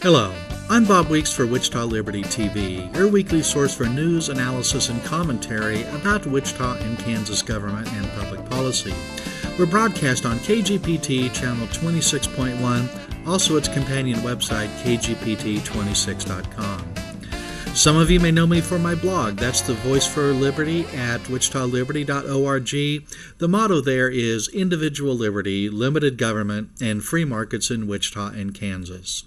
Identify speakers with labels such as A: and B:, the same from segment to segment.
A: Hello, I'm Bob Weeks for Wichita Liberty TV, your weekly source for news, analysis, and commentary about Wichita and Kansas government and public policy. We're broadcast on KGPT channel 26.1, also its companion website, kgpt26.com. Some of you may know me for my blog. That's the Voice for Liberty at wichitaliberty.org. The motto there is individual liberty, limited government, and free markets in Wichita and Kansas.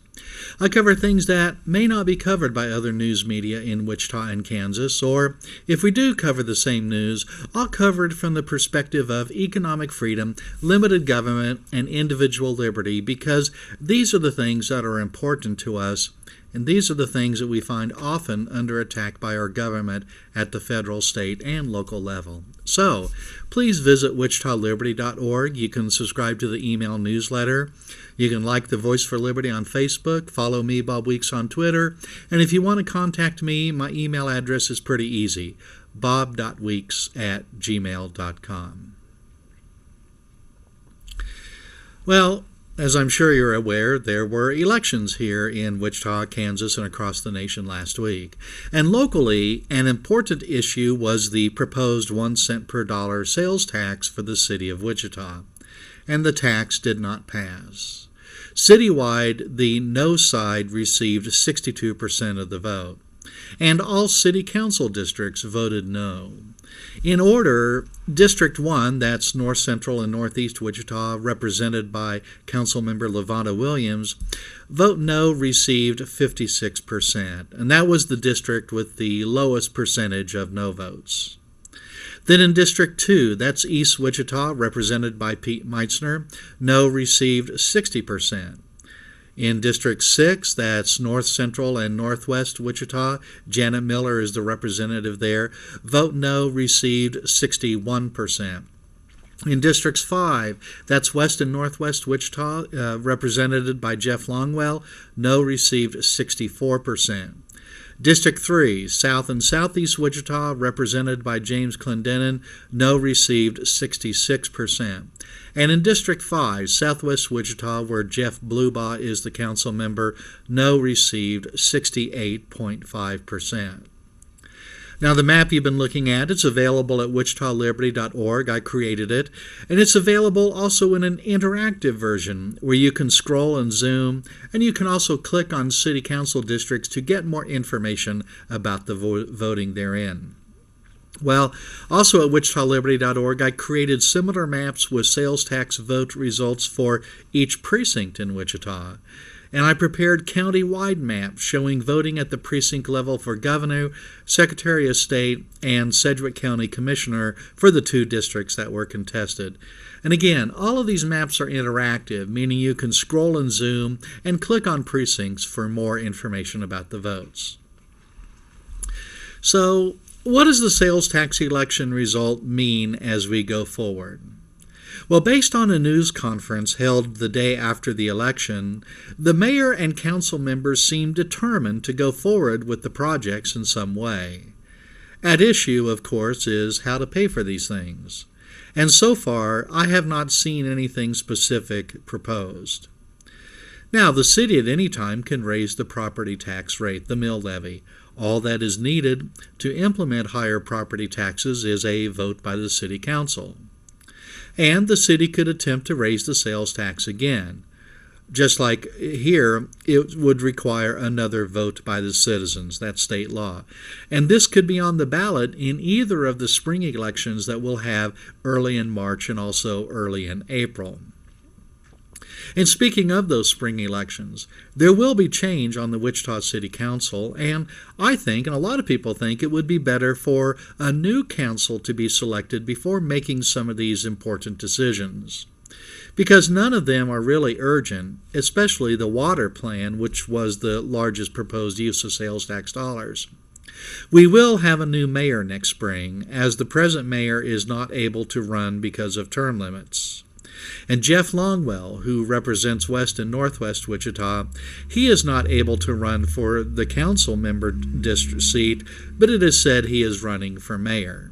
A: I cover things that may not be covered by other news media in Wichita and Kansas, or if we do cover the same news, I'll cover it from the perspective of economic freedom, limited government, and individual liberty, because these are the things that are important to us, and these are the things that we find often under attack by our government at the federal, state, and local level. So, please visit wichitaliberty.org. You can subscribe to the email newsletter. You can like the Voice for Liberty on Facebook, follow me, Bob Weeks, on Twitter, and if you want to contact me, my email address is pretty easy, bob.weeks@gmail.com. Well, as I'm sure you're aware, there were elections here in Wichita, Kansas, and across the nation last week. And locally, an important issue was the proposed 1 cent per dollar sales tax for the city of Wichita. And the tax did not pass. Citywide, the no side received 62% of the vote, and all city council districts voted no. In order, District 1, that's North Central and Northeast Wichita, represented by Councilmember LaVonda Williams, vote no received 56%, and that was the district with the lowest percentage of no votes. Then in District 2, that's East Wichita, represented by Pete Meitzner, no received 60%. In District 6, that's North Central and Northwest Wichita, Janet Miller is the representative there, vote no received 61%. In Districts 5, that's West and Northwest Wichita, represented by Jeff Longwell, no received 64%. District 3, South and Southeast Wichita, represented by James Clendenin, no received 66%. And in District 5, Southwest Wichita, where Jeff Blubaugh is the council member, no received 68.5%. Now, the map you've been looking at, it's available at wichitaliberty.org. I created it. And it's available also in an interactive version where you can scroll and zoom, and you can also click on city council districts to get more information about the voting therein. Well, also at wichitaliberty.org, I created similar maps with sales tax vote results for each precinct in Wichita. And I prepared county-wide maps showing voting at the precinct level for governor, secretary of state, and Sedgwick County commissioner for the 2 districts that were contested. And again, all of these maps are interactive, meaning you can scroll and zoom and click on precincts for more information about the votes. So, what does the sales tax election result mean as we go forward? Well, based on a news conference held the day after the election, the mayor and council members seem determined to go forward with the projects in some way. At issue, of course, is how to pay for these things. And so far, I have not seen anything specific proposed. Now, the city at any time can raise the property tax rate, the mill levy. All that is needed to implement higher property taxes is a vote by the city council. And the city could attempt to raise the sales tax again. Just like here, it would require another vote by the citizens. That's state law. And this could be on the ballot in either of the spring elections that we'll have early in March and also early in April. And speaking of those spring elections, there will be change on the Wichita City Council, and I think, and a lot of people think, it would be better for a new council to be selected before making some of these important decisions. Because none of them are really urgent, especially the water plan, which was the largest proposed use of sales tax dollars. We will have a new mayor next spring, as the present mayor is not able to run because of term limits. And Jeff Longwell, who represents West and Northwest Wichita, he is not able to run for the council member district seat, but it is said he is running for mayor.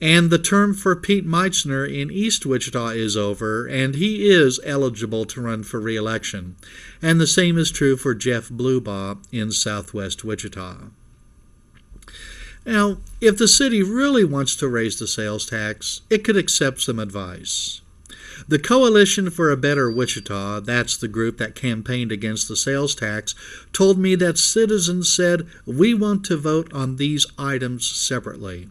A: And the term for Pete Meitzner in East Wichita is over, and he is eligible to run for re-election. And the same is true for Jeff Blubaugh in Southwest Wichita. Now, if the city really wants to raise the sales tax, it could accept some advice. The Coalition for a Better Wichita, that's the group that campaigned against the sales tax, told me that citizens said, "We want to vote on these items separately."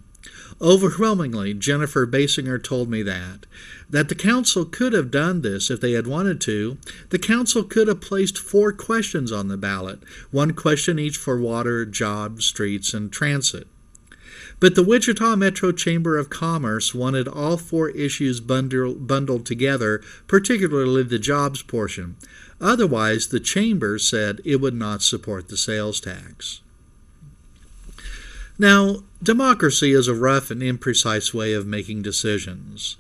A: Overwhelmingly, Jennifer Basinger told me that the council could have done this if they had wanted to. The council could have placed 4 questions on the ballot, 1 question each for water, jobs, streets, and transit. But the Wichita Metro Chamber of Commerce wanted all 4 issues bundled together, particularly the jobs portion. Otherwise, the chamber said it would not support the sales tax. Now, democracy is a rough and imprecise way of making decisions.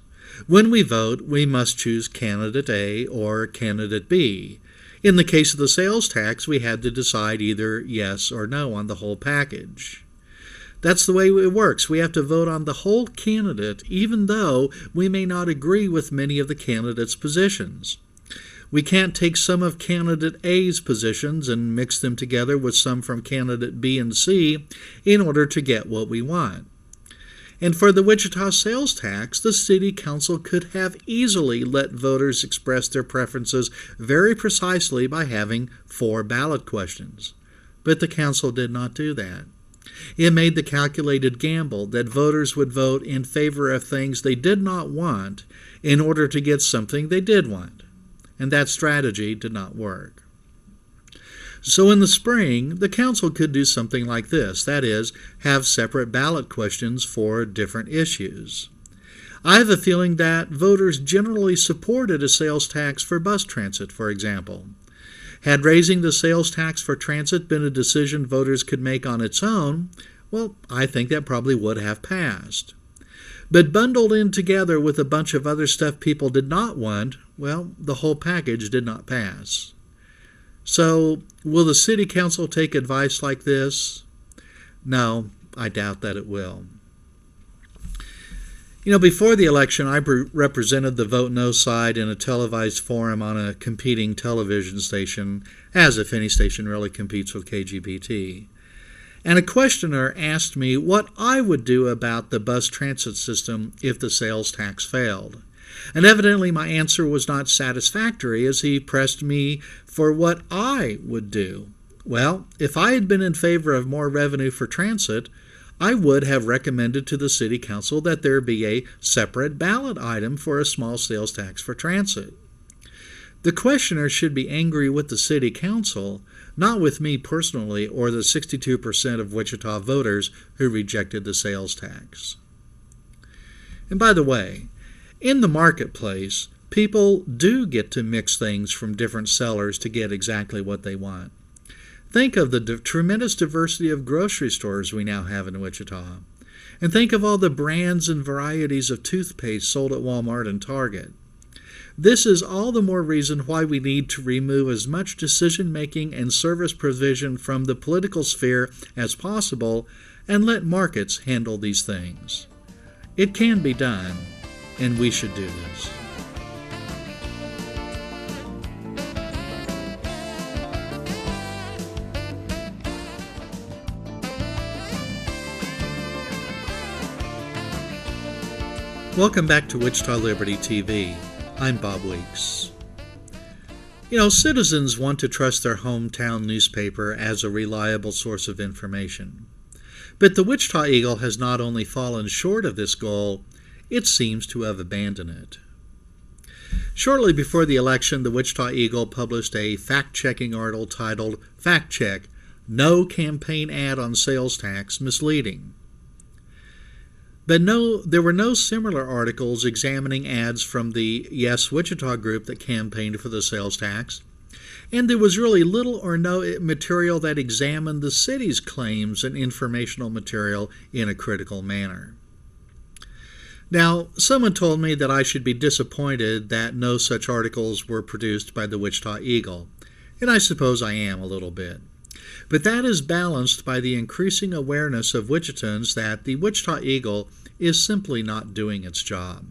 A: When we vote, we must choose candidate A or candidate B. In the case of the sales tax, we had to decide either yes or no on the whole package. That's the way it works. We have to vote on the whole candidate, even though we may not agree with many of the candidate's positions. We can't take some of candidate A's positions and mix them together with some from candidate B and C in order to get what we want. And for the Wichita sales tax, the city council could have easily let voters express their preferences very precisely by having 4 ballot questions. But the council did not do that. It made the calculated gamble that voters would vote in favor of things they did not want in order to get something they did want. And that strategy did not work. So in the spring, the council could do something like this, that is, have separate ballot questions for different issues. I have a feeling that voters generally supported a sales tax for bus transit, for example. Had raising the sales tax for transit been a decision voters could make on its own, well, I think that probably would have passed. But bundled in together with a bunch of other stuff people did not want, well, the whole package did not pass. So, will the city council take advice like this? No, I doubt that it will. Before the election, I represented the Vote No side in a televised forum on a competing television station, as if any station really competes with KGBT. And a questioner asked me what I would do about the bus transit system if the sales tax failed. And evidently my answer was not satisfactory as he pressed me for what I would do. Well, if I had been in favor of more revenue for transit, I would have recommended to the city council that there be a separate ballot item for a small sales tax for transit. The questioner should be angry with the city council, not with me personally or the 62% of Wichita voters who rejected the sales tax. And by the way, in the marketplace, people do get to mix things from different sellers to get exactly what they want. Think of the tremendous diversity of grocery stores we now have in Wichita. And think of all the brands and varieties of toothpaste sold at Walmart and Target. This is all the more reason why we need to remove as much decision-making and service provision from the political sphere as possible and let markets handle these things. It can be done, and we should do this. Welcome back to Wichita Liberty TV. I'm Bob Weeks. Citizens want to trust their hometown newspaper as a reliable source of information. But the Wichita Eagle has not only fallen short of this goal, it seems to have abandoned it. Shortly before the election, the Wichita Eagle published a fact-checking article titled, "Fact Check, No Campaign Ad on Sales Tax Misleading." But there were no similar articles examining ads from the Yes Wichita group that campaigned for the sales tax, and there was really little or no material that examined the city's claims and informational material in a critical manner. Now, someone told me that I should be disappointed that no such articles were produced by the Wichita Eagle, and I suppose I am a little bit. But that is balanced by the increasing awareness of Wichitans that the Wichita Eagle is simply not doing its job.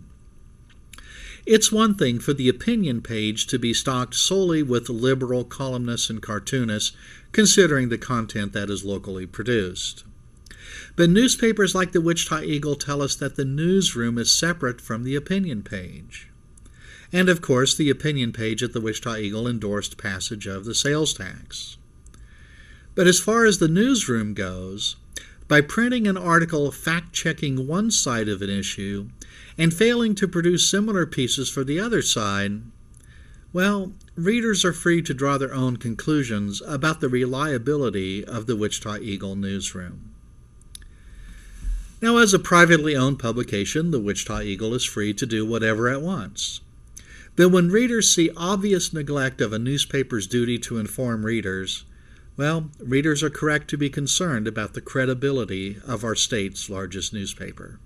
A: It's one thing for the opinion page to be stocked solely with liberal columnists and cartoonists, considering the content that is locally produced. But newspapers like the Wichita Eagle tell us that the newsroom is separate from the opinion page. And of course, the opinion page at the Wichita Eagle endorsed passage of the sales tax. But as far as the newsroom goes, by printing an article fact-checking one side of an issue and failing to produce similar pieces for the other side, well, readers are free to draw their own conclusions about the reliability of the Wichita Eagle newsroom. Now, as a privately owned publication, the Wichita Eagle is free to do whatever it wants. But when readers see obvious neglect of a newspaper's duty to inform readers, well, readers are correct to be concerned about the credibility of our state's largest newspaper.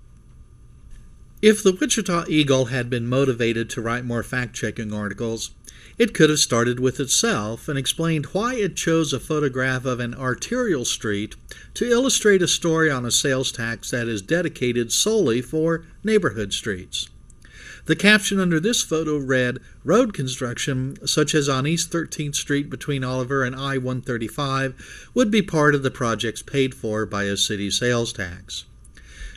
A: If the Wichita Eagle had been motivated to write more fact-checking articles, it could have started with itself and explained why it chose a photograph of an arterial street to illustrate a story on a sales tax that is dedicated solely for neighborhood streets. The caption under this photo read, "Road construction, such as on East 13th Street between Oliver and I-135, would be part of the projects paid for by a city sales tax."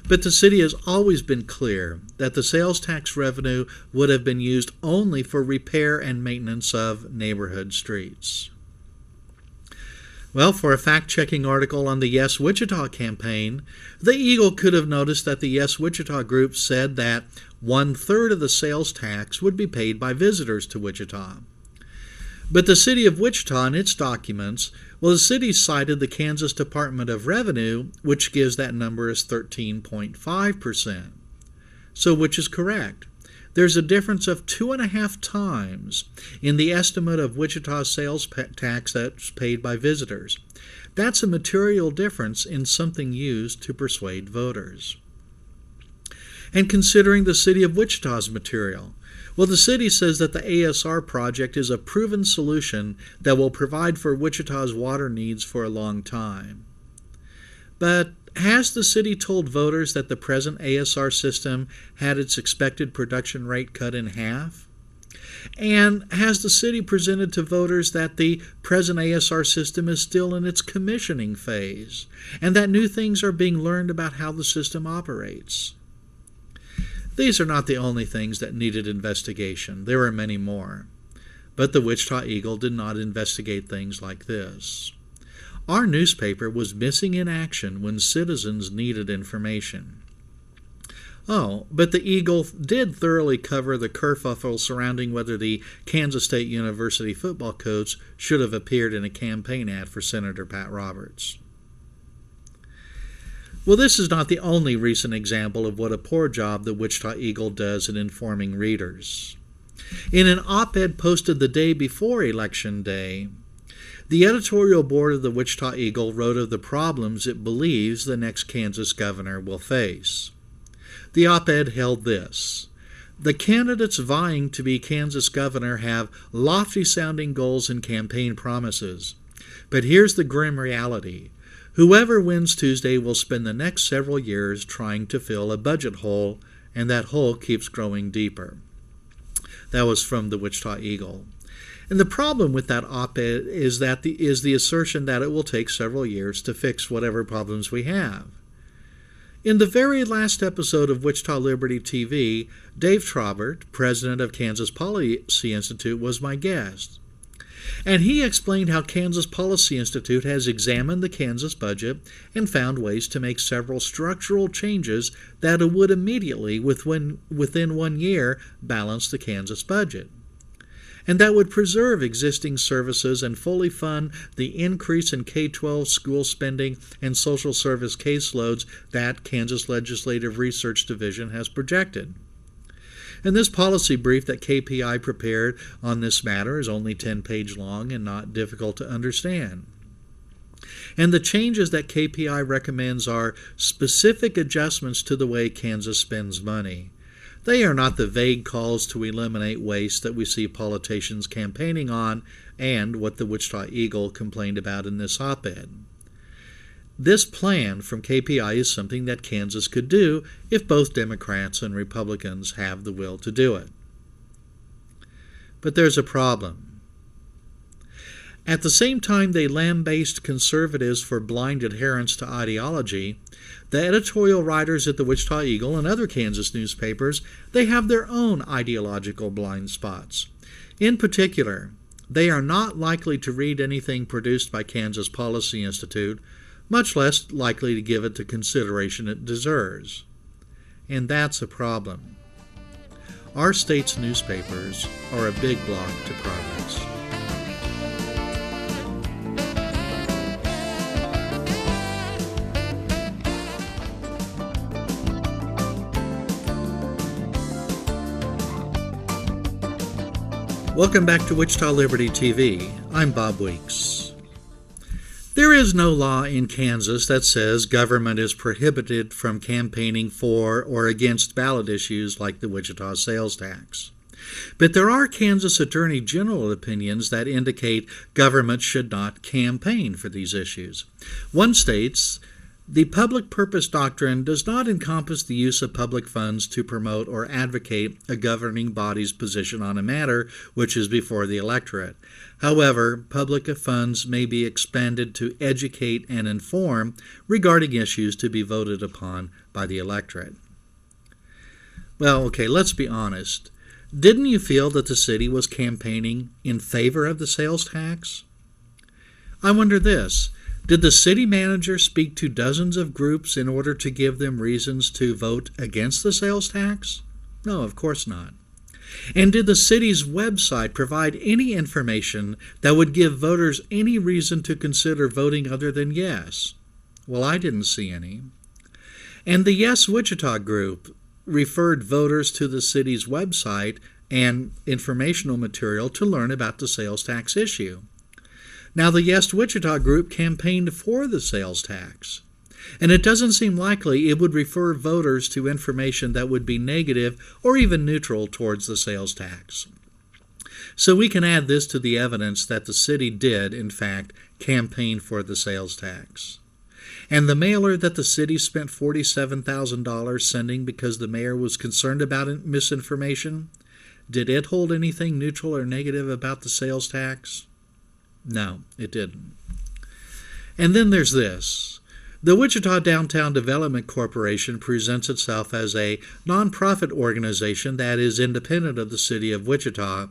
A: But the city has always been clear that the sales tax revenue would have been used only for repair and maintenance of neighborhood streets. Well, for a fact-checking article on the Yes Wichita campaign, the Eagle could have noticed that the Yes Wichita group said that 1/3 of the sales tax would be paid by visitors to Wichita. But the city of Wichita, in its documents, well, the city cited the Kansas Department of Revenue, which gives that number as 13.5%. So which is correct? There's a difference of 2.5 times in the estimate of Wichita's sales tax that's paid by visitors. That's a material difference in something used to persuade voters. And considering the city of Wichita's material, well, the city says that the ASR project is a proven solution that will provide for Wichita's water needs for a long time. But has the city told voters that the present ASR system had its expected production rate cut in half? And has the city presented to voters that the present ASR system is still in its commissioning phase, and that new things are being learned about how the system operates? These are not the only things that needed investigation. There are many more. But the Wichita Eagle did not investigate things like this. Our newspaper was missing in action when citizens needed information. Oh, but the Eagle did thoroughly cover the kerfuffle surrounding whether the Kansas State University football coach should have appeared in a campaign ad for Senator Pat Roberts. Well, this is not the only recent example of what a poor job the Wichita Eagle does in informing readers. In an op-ed posted the day before Election Day, the editorial board of the Wichita Eagle wrote of the problems it believes the next Kansas governor will face. The op-ed held this: "The candidates vying to be Kansas governor have lofty-sounding goals and campaign promises. But here's the grim reality. Whoever wins Tuesday will spend the next several years trying to fill a budget hole, and that hole keeps growing deeper." That was from the Wichita Eagle. And the problem with that op-ed is the assertion that it will take several years to fix whatever problems we have. In the very last episode of Wichita Liberty TV, Dave Trobert, president of Kansas Policy Institute, was my guest. And he explained how Kansas Policy Institute has examined the Kansas budget and found ways to make several structural changes that would immediately, within 1 year, balance the Kansas budget. And that would preserve existing services and fully fund the increase in K-12 school spending and social service caseloads that Kansas Legislative Research Division has projected. And this policy brief that KPI prepared on this matter is only 10-page long and not difficult to understand. And the changes that KPI recommends are specific adjustments to the way Kansas spends money. They are not the vague calls to eliminate waste that we see politicians campaigning on and what the Wichita Eagle complained about in this op-ed. This plan from KPI is something that Kansas could do if both Democrats and Republicans have the will to do it. But there's a problem. At the same time they lambasted conservatives for blind adherence to ideology, the editorial writers at the Wichita Eagle and other Kansas newspapers, they have their own ideological blind spots. In particular, they are not likely to read anything produced by Kansas Policy Institute, much less likely to give it the consideration it deserves. And that's a problem. Our state's newspapers are a big block to progress. Welcome back to Wichita Liberty TV. I'm Bob Weeks. There is no law in Kansas that says government is prohibited from campaigning for or against ballot issues like the Wichita sales tax. But there are Kansas Attorney General opinions that indicate government should not campaign for these issues. One states, the public purpose doctrine does not encompass the use of public funds to promote or advocate a governing body's position on a matter which is before the electorate. However, public funds may be expended to educate and inform regarding issues to be voted upon by the electorate. Well, okay, let's be honest. Didn't you feel that the city was campaigning in favor of the sales tax? I wonder this. Did the city manager speak to dozens of groups in order to give them reasons to vote against the sales tax? No, of course not. And did the city's website provide any information that would give voters any reason to consider voting other than yes? Well, I didn't see any. And the Yes Wichita group referred voters to the city's website and informational material to learn about the sales tax issue. Now, the Yes Wichita group campaigned for the sales tax, and it doesn't seem likely it would refer voters to information that would be negative or even neutral towards the sales tax. So we can add this to the evidence that the city did, in fact, campaign for the sales tax. And the mailer that the city spent $47,000 sending because the mayor was concerned about misinformation, did it hold anything neutral or negative about the sales tax? No, it didn't. And then there's this. The Wichita Downtown Development Corporation presents itself as a nonprofit organization that is independent of the city of Wichita,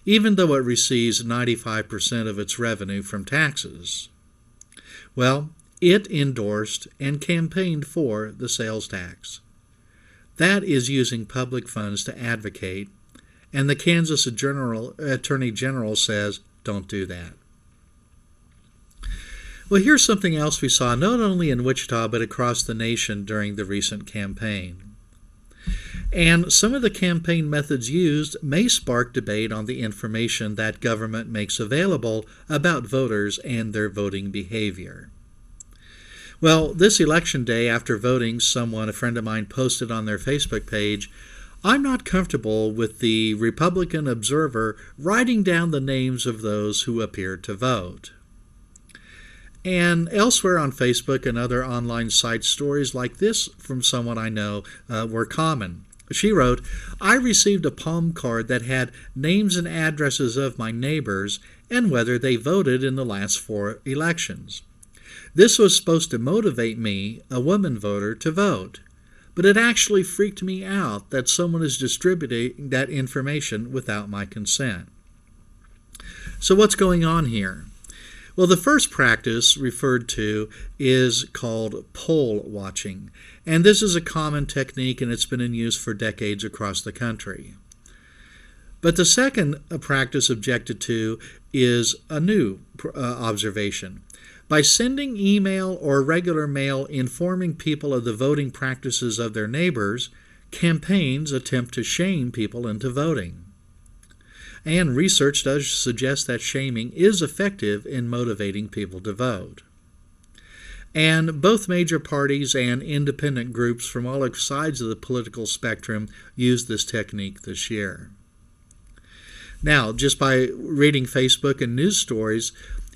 A: even though it receives 95% of its revenue from taxes. Well, it endorsed and campaigned for the sales tax. That is using public funds to advocate, and the Kansas Attorney General says, don't do that. Well, here's something else we saw not only in Wichita but across the nation during the recent campaign. And some of the campaign methods used may spark debate on the information that government makes available about voters and their voting behavior. Well, this election day after voting, a friend of mine, posted on their Facebook page, "I'm not comfortable with the Republican Observer writing down the names of those who appeared to vote." And elsewhere on Facebook and other online sites, stories like this from someone I know were common. She wrote, "I received a palm card that had names and addresses of my neighbors and whether they voted in the last 4 elections. This was supposed to motivate me, a woman voter, to vote. But it actually freaked me out that someone is distributing that information without my consent." So what's going on here? Well, the first practice referred to is called poll watching, and this is a common technique and it's been in use for decades across the country. But the second practice objected to is a new observation. By sending email or regular mail informing people of the voting practices of their neighbors, campaigns attempt to shame people into voting. And research does suggest that shaming is effective in motivating people to vote. And both major parties and independent groups from all sides of the political spectrum used this technique this year. Now, just by reading Facebook and news stories,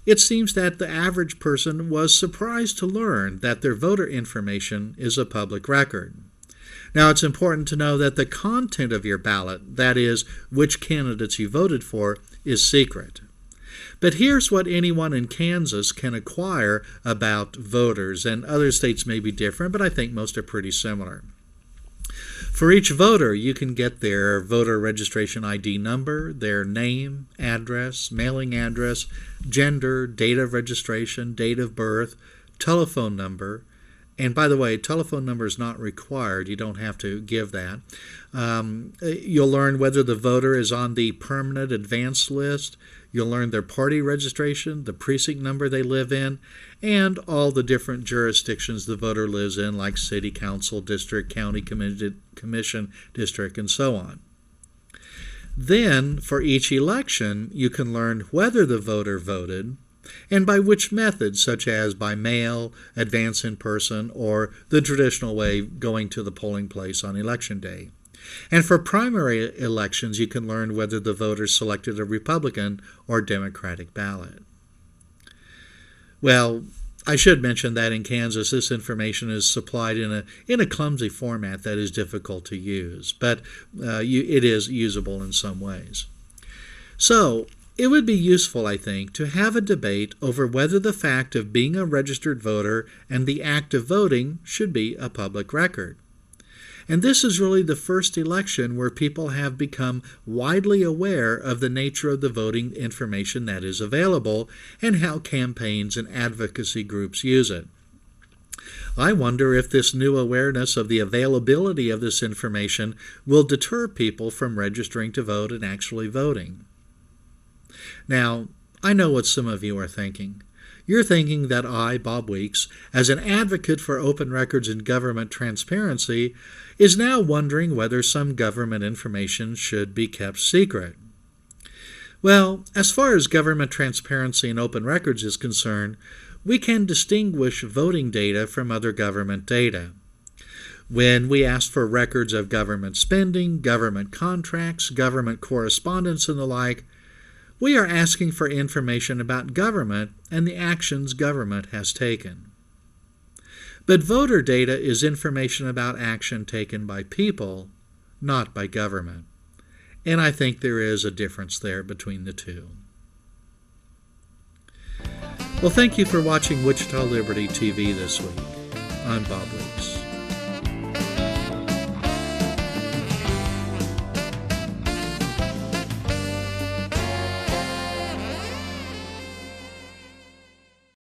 A: it seems that the average person was surprised to learn that their voter information is a public record. Now, it's important to know that the content of your ballot, that is, which candidates you voted for, is secret. But here's what anyone in Kansas can acquire about voters, and other states may be different, but I think most are pretty similar. For each voter, you can get their voter registration ID number, their name, address, mailing address, gender, date of registration, date of birth, telephone number. And by the way, telephone number is not required. You don't have to give that. You'll learn whether the voter is on the permanent advance list. You'll learn their party registration, the precinct number they live in, and all the different jurisdictions the voter lives in, like city council district, county commission district, and so on. Then, for each election, you can learn whether the voter voted and by which method, such as by mail, advance in person, or the traditional way, going to the polling place on election day. And for primary elections, you can learn whether the voters selected a Republican or Democratic ballot. Well, I should mention that in Kansas, this information is supplied in a clumsy format that is difficult to use, but it is usable in some ways. So, it would be useful, I think, to have a debate over whether the fact of being a registered voter and the act of voting should be a public record. And this is really the first election where people have become widely aware of the nature of the voting information that is available and how campaigns and advocacy groups use it. I wonder if this new awareness of the availability of this information will deter people from registering to vote and actually voting. Now, I know what some of you are thinking. You're thinking that I, Bob Weeks, as an advocate for open records and government transparency, is now wondering whether some government information should be kept secret. Well, as far as government transparency and open records is concerned, we can distinguish voting data from other government data. When we ask for records of government spending, government contracts, government correspondence, and the like, we are asking for information about government and the actions government has taken. But voter data is information about action taken by people, not by government. And I think there is a difference there between the two. Well, thank you for watching Wichita Liberty TV this week. I'm Bob Weeks.